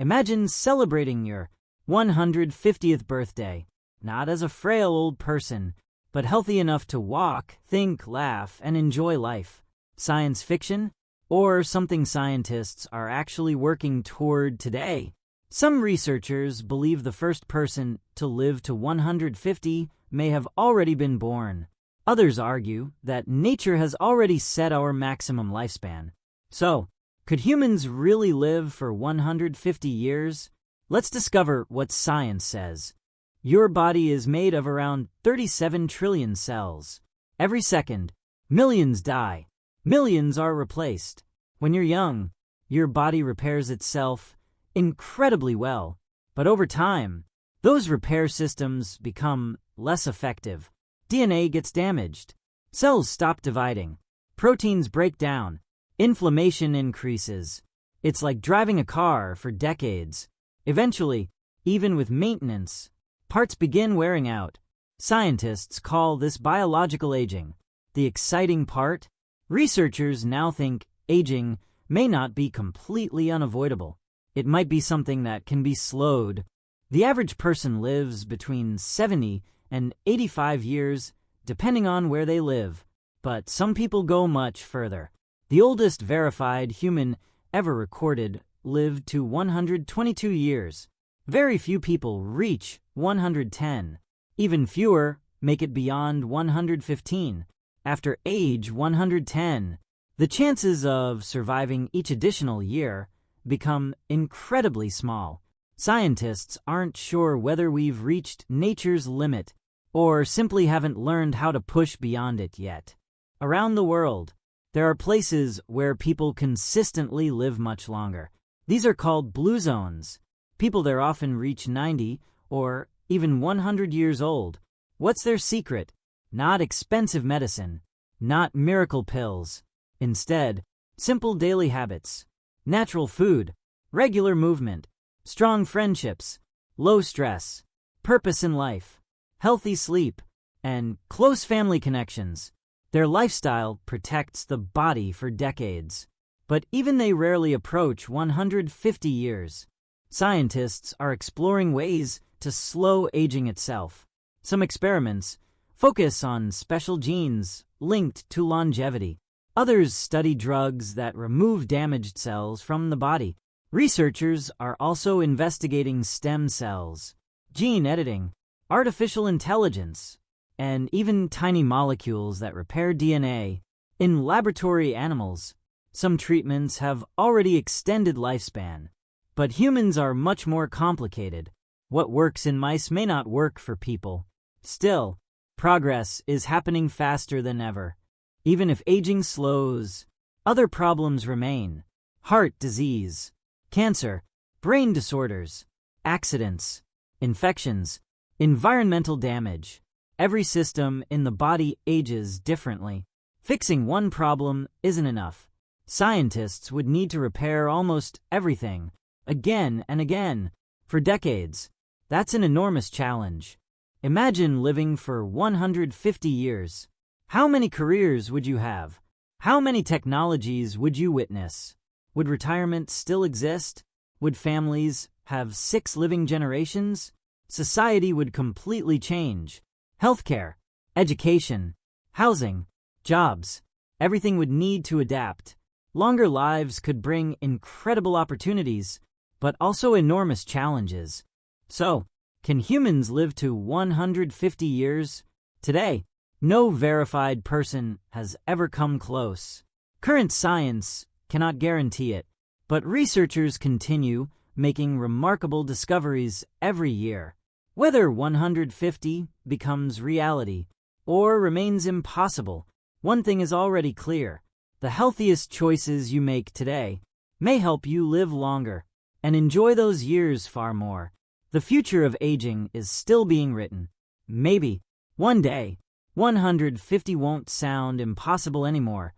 Imagine celebrating your 150th birthday, not as a frail old person, but healthy enough to walk, think, laugh, and enjoy life. Science fiction? Or something scientists are actually working toward today? Some researchers believe the first person to live to 150 may have already been born. Others argue that nature has already set our maximum lifespan. So, could humans really live for 150 years? Let's discover what science says. Your body is made of around 37 trillion cells. Every second, millions die. Millions are replaced. When you're young, your body repairs itself incredibly well. But over time, those repair systems become less effective. DNA gets damaged. Cells stop dividing. Proteins break down. Inflammation increases. It's like driving a car for decades. Eventually, even with maintenance, parts begin wearing out. Scientists call this biological aging. The exciting part? Researchers now think aging may not be completely unavoidable. It might be something that can be slowed. The average person lives between 70 and 85 years, depending on where they live. But some people go much further. The oldest verified human ever recorded lived to 122 years. Very few people reach 110. Even fewer make it beyond 115. After age 110, the chances of surviving each additional year become incredibly small. Scientists aren't sure whether we've reached nature's limit or simply haven't learned how to push beyond it yet. Around the world, there are places where people consistently live much longer. These are called blue zones. People there often reach 90 or even 100 years old. What's their secret? Not expensive medicine, not miracle pills. Instead, simple daily habits, natural food, regular movement, strong friendships, low stress, purpose in life, healthy sleep, and close family connections. Their lifestyle protects the body for decades. But even they rarely approach 150 years. Scientists are exploring ways to slow aging itself. Some experiments focus on special genes linked to longevity. Others study drugs that remove damaged cells from the body. Researchers are also investigating stem cells, gene editing, artificial intelligence, and even tiny molecules that repair DNA. In laboratory animals, some treatments have already extended lifespan. But humans are much more complicated. What works in mice may not work for people. Still, progress is happening faster than ever. Even if aging slows, other problems remain. Heart disease, cancer, brain disorders, accidents, infections, environmental damage. Every system in the body ages differently. Fixing one problem isn't enough. Scientists would need to repair almost everything, again and again, for decades. That's an enormous challenge. Imagine living for 150 years. How many careers would you have? How many technologies would you witness? Would retirement still exist? Would families have 6 living generations? Society would completely change. Healthcare, education, housing, jobs, everything would need to adapt. Longer lives could bring incredible opportunities, but also enormous challenges. So, can humans live to 150 years? Today, no verified person has ever come close. Current science cannot guarantee it, but researchers continue making remarkable discoveries every year. Whether 150 becomes reality or remains impossible, one thing is already clear. The healthiest choices you make today may help you live longer and enjoy those years far more. The future of aging is still being written. Maybe, one day, 150 won't sound impossible anymore.